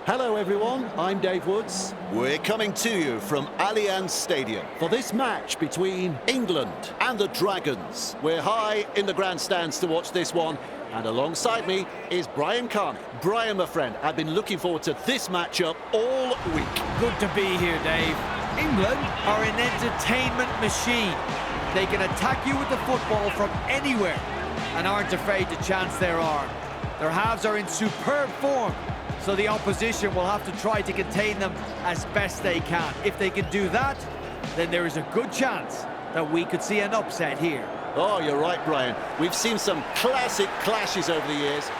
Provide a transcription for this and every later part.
Hello everyone, I'm Dave Woods. We're coming to you from Allianz Stadium For this match between England and the Dragons. We're high in the grandstands to watch this one, and alongside me is Brian Carney. Brian, my friend, I've been looking forward to this matchup all week. Good to be here, Dave. England are an entertainment machine. They can attack you with the football from anywhere and aren't afraid to chance their arm. Their halves are in superb form, so the opposition will have to try to contain them as best they can. If they can do that, then there is a good chance that we could see an upset here. Oh, you're right, Brian. We've seen some classic clashes over the years.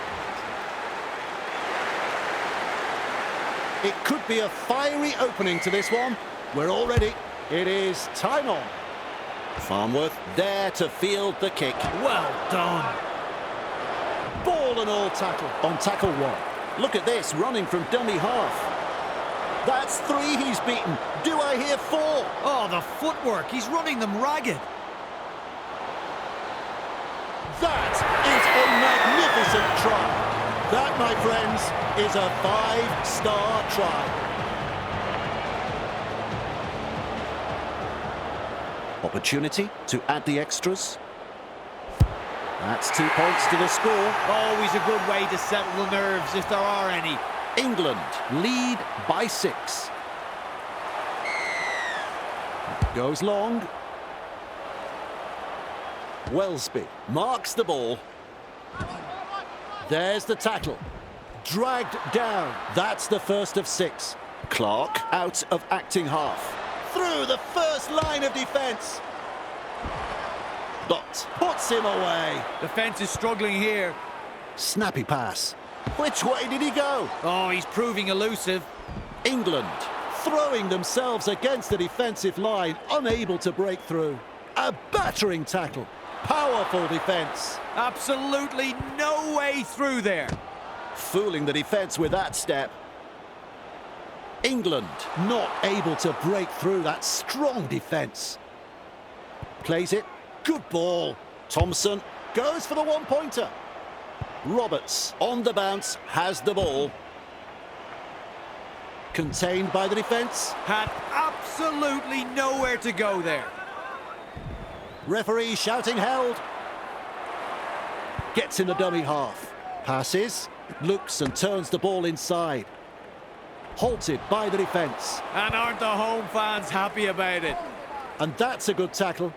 It could be a fiery opening to this one. We're all ready. It is time on. Farnworth there to field the kick. Well done. Ball and all tackle. On tackle one. Look at this, running from dummy half. That's 3 he's beaten. Do I hear 4? Oh, the footwork. He's running them ragged. That is a magnificent try. That, my friends, is a 5-star try. Opportunity to add the extras. That's 2 points to the score. Always a good way to settle the nerves if there are any. England lead by 6. Goes long. Wellesby marks the ball. There's the tackle. Dragged down. That's the first of 6. Clark out of acting half. Through the first line of defence. But puts him away. Defence is struggling here. Snappy pass. Which way did he go? Oh, he's proving elusive. England throwing themselves against the defensive line, unable to break through. A battering tackle. Powerful defence. Absolutely no way through there. Fooling the defence with that step. England not able to break through that strong defence. Plays it. Good ball. Thompson goes for the 1-pointer. Roberts on the bounce, has the ball. Contained by the defence. Had absolutely nowhere to go there. Referee shouting held. Gets in the dummy half. Passes, looks and turns the ball inside. Halted by the defence. And aren't the home fans happy about it? And that's a good tackle.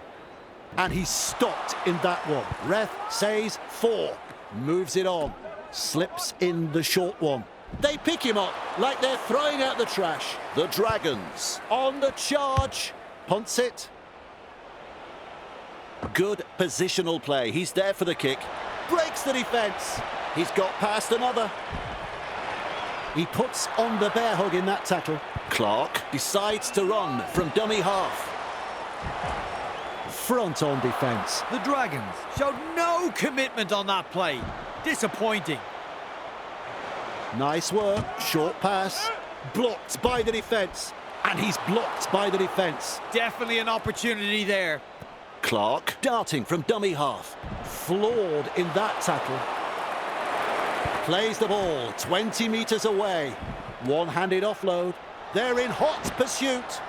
And he's stopped in that one. Ref says 4. Moves it on. Slips in the short one. They pick him up like they're throwing out the trash. The Dragons On the charge. Punts it. Good positional play. He's there for the kick. Breaks the defence. He's got past another. He puts on the bear hug in that tackle. Clark decides to run from dummy half. Front on defence. The Dragons showed no commitment on that play. Disappointing. Nice work. Short pass. Blocked by the defence. And he's blocked by the defence. Definitely an opportunity there. Clark darting from dummy half. Flawed in that tackle. Plays the ball 20 metres away. One-handed offload. They're in hot pursuit.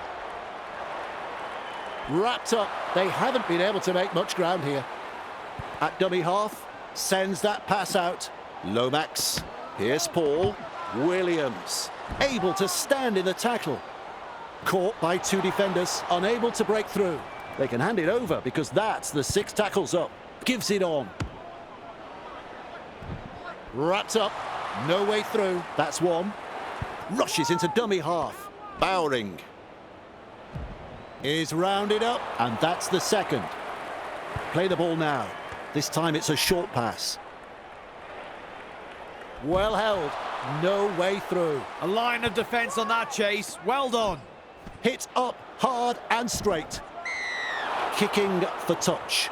Wrapped up. They haven't been able to make much ground here. At dummy half, sends that pass out. Lomax. Here's Paul. Williams. Able to stand in the tackle. Caught by 2 defenders. Unable to break through. They can hand it over because that's the 6 tackles up. Gives it on. Wrapped up. No way through. That's 1. Rushes into dummy half. Bowring is rounded up, and that's the 2nd. Play the ball now. This time it's a short pass. Well held. No way through. A line of defence on that chase. Well done. Hit up hard and straight. Kicking for touch.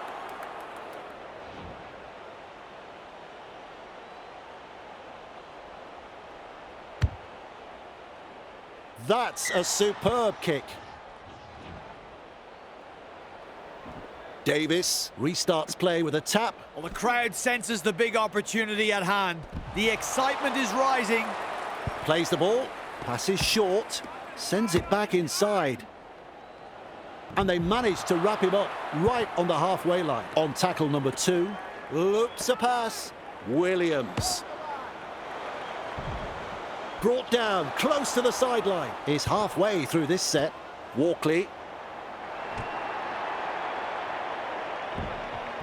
That's a superb kick. Davis restarts play with a tap. Well, the crowd senses the big opportunity at hand. The excitement is rising. Plays the ball, passes short, sends it back inside. And they manage to wrap him up right on the halfway line. On tackle number 2, loops a pass. Williams. Brought down, close to the sideline. He's halfway through this set. Walkley.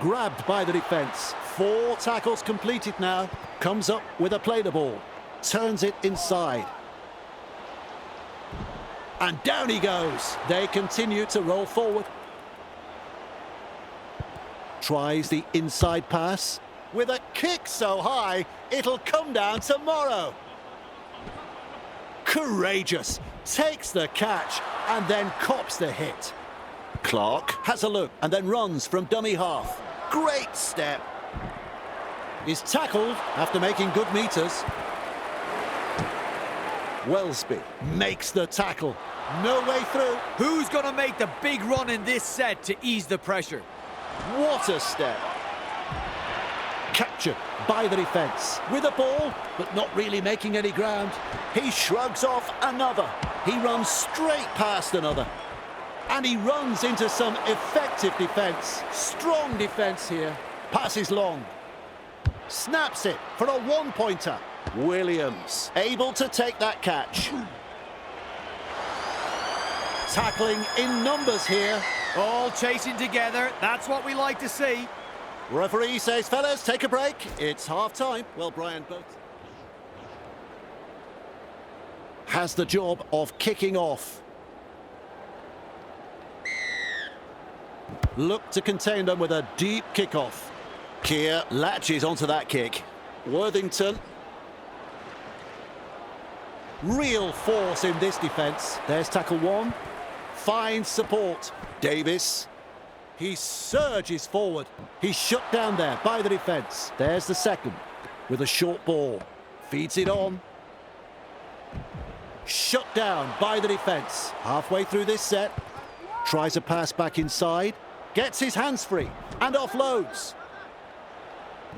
Grabbed by the defence. 4 tackles completed now. Comes up with a play the ball. Turns it inside. And down he goes. They continue to roll forward. Tries the inside pass. With a kick so high, it'll come down tomorrow. Courageous. Takes the catch and then cops the hit. Clark has a look and then runs from dummy half. Great step. Is tackled after making good meters. Wellesby makes the tackle. No way through. Who's going to make the big run in this set to ease the pressure? What a step. Captured by the defence. With a ball, but not really making any ground. He shrugs off another. He runs straight past another. And he runs into some effective defence. Strong defence here. Passes long. Snaps it for a one-pointer. Williams able to take that catch. Tackling in numbers here. All chasing together. That's what we like to see. Referee says, fellas, take a break. It's half-time. Well, Brian both has the job of kicking off. Look to contain them with a deep kick-off. Keir latches onto that kick. Worthington. Real force in this defence. There's tackle 1. Finds support. Davis. He surges forward. He's shut down there by the defence. There's the second with a short ball. Feeds it on. Shut down by the defence. Halfway through this set. Tries a pass back inside. Gets his hands free and offloads.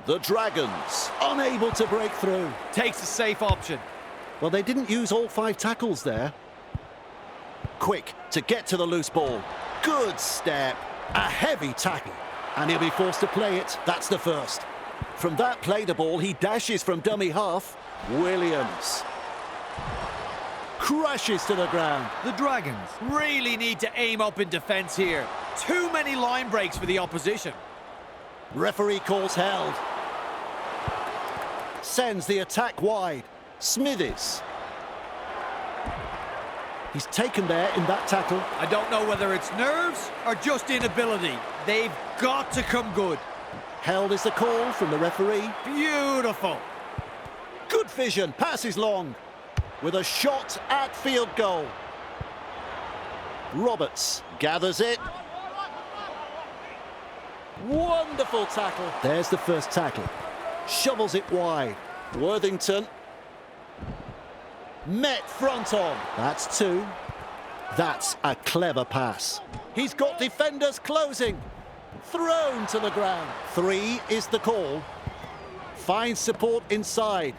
The Dragons unable to break through. Takes a safe option. Well, they didn't use all 5 tackles there. Quick to get to the loose ball. Good step. A heavy tackle. And he'll be forced to play it. That's the first. From that play the ball, he dashes from dummy half. Williams. Crashes to the ground. The Dragons really need to aim up in defence here. Too many line breaks for the opposition. Referee calls held. Sends the attack wide. Smithies. He's taken there in that tackle. I don't know whether it's nerves or just inability. They've got to come good. Held is the call from the referee. Beautiful. Good vision. Passes long. With a shot at field goal. Roberts gathers it. Wonderful tackle. There's the first tackle. Shovels it wide. Worthington. Met front on. That's 2. That's a clever pass. He's got defenders closing. Thrown to the ground. 3 is the call. Finds support inside.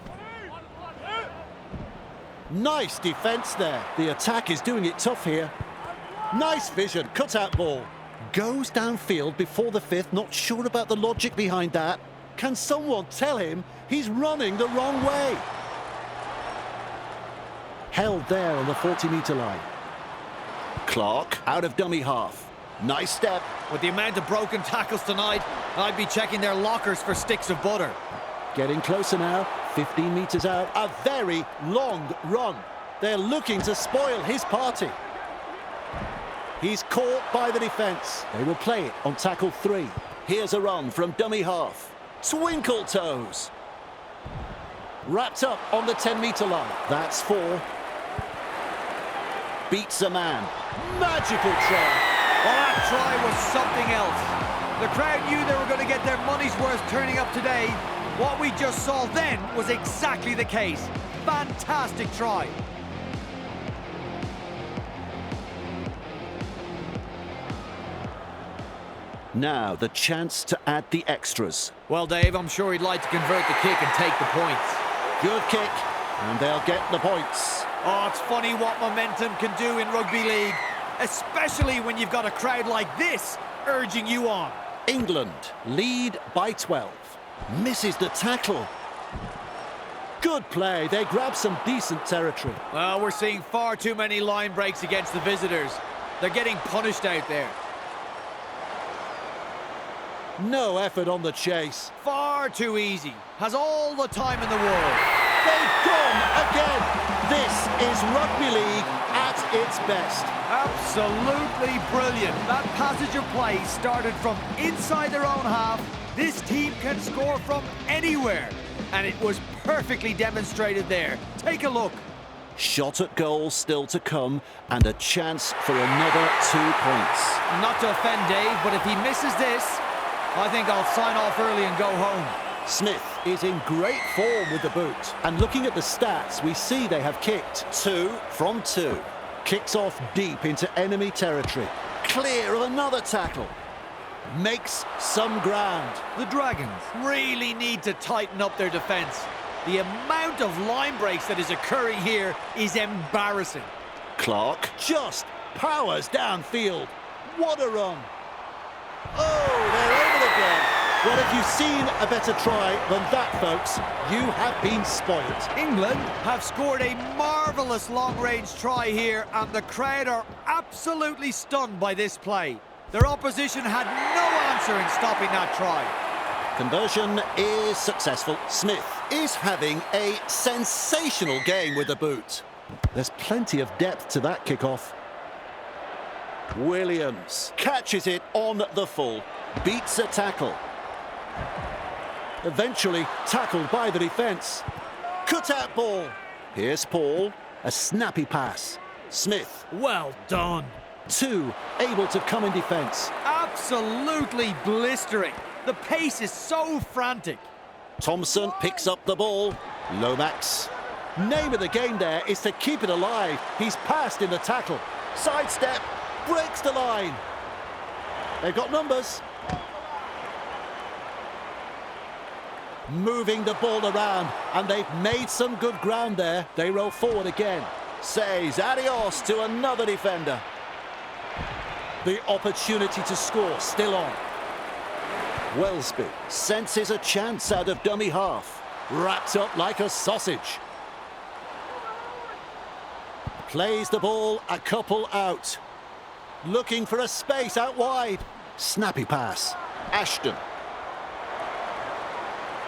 Nice defence there. The attack is doing it tough here. Nice vision. Cut-out ball. Goes downfield before the 5th. Not sure about the logic behind that. Can someone tell him he's running the wrong way? Held there on the 40-metre line. Clark out of dummy half. Nice step. With the amount of broken tackles tonight, I'd be checking their lockers for sticks of butter. Getting closer now. 15 metres out. A very long run. They're looking to spoil his party. He's caught by the defence. They will play it on tackle 3. Here's a run from dummy half. Twinkle toes. Wrapped up on the 10-metre line. That's 4. Beats a man. Magical try. Well, that try was something else. The crowd knew they were going to get their money's worth turning up today. What we just saw then was exactly the case. Fantastic try. Now the chance to add the extras. Well, Dave, I'm sure he'd like to convert the kick and take the points. Good kick. And they'll get the points. Oh, it's funny what momentum can do in rugby league, especially when you've got a crowd like this urging you on. England lead by 12. Misses the tackle. Good play. They grab some decent territory. Well, we're seeing far too many line breaks against the visitors. They're getting punished out there. No effort on the chase. Far too easy. Has all the time in the world. They've gone again. This is rugby league at its best. Absolutely brilliant. That passage of play started from inside their own half. This team can score from anywhere. And it was perfectly demonstrated there. Take a look. Shot at goal still to come, and a chance for another 2 points. Not to offend Dave, but if he misses this, I think I'll sign off early and go home. Smith is in great form with the boot. And looking at the stats, we see they have kicked 2 from 2. Kicks off deep into enemy territory. Clear of another tackle. Makes some ground. The Dragons really need to tighten up their defence. The amount of line breaks that is occurring here is embarrassing. Clark just powers downfield. What a run. Oh, they're over the goal. Well, if you've seen a better try than that, folks, you have been spoilt. England have scored a marvellous long-range try here, and the crowd are absolutely stunned by this play. Their opposition had no answer in stopping that try. Conversion is successful. Smith is having a sensational game with the boot. There's plenty of depth to that kickoff. Williams catches it on the full. Beats a tackle. Eventually tackled by the defence. Cut-out ball. Here's Paul. A snappy pass. Smith. Well done. 2 able to come in defence. Absolutely blistering. The pace is so frantic. Thompson picks up the ball. Lomax. Name of the game there is to keep it alive. He's passed in the tackle. Sidestep. Breaks the line. They've got numbers. Moving the ball around, and they've made some good ground there. They roll forward again. Says adios to another defender. The opportunity to score still on. Wellesby senses a chance out of dummy half. Wrapped up like a sausage. Plays the ball a couple out. Looking for a space out wide. Snappy pass. Ashton.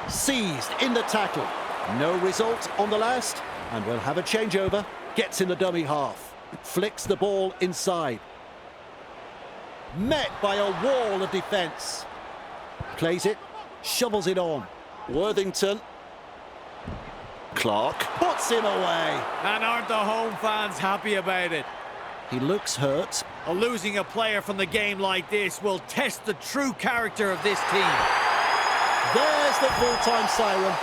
Seized in the tackle. No result on the last, and we'll have a changeover. Gets in the dummy half. Flicks the ball inside. Met by a wall of defence. Plays it. Shovels it on. Worthington. Clark puts him away. And aren't the home fans happy about it? He looks hurt. Losing a player from the game like this will test the true character of this team. There's the full-time siren,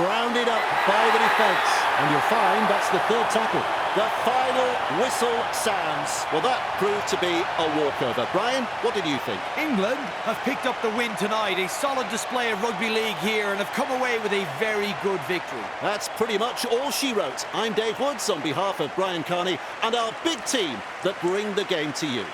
rounded up by the defence. And you'll find that's the 3rd tackle. The final whistle sounds. Well, that proved to be a walkover. Brian, what did you think? England have picked up the win tonight. A solid display of rugby league here and have come away with a very good victory. That's pretty much all she wrote. I'm Dave Woods on behalf of Brian Carney and our big team that bring the game to you.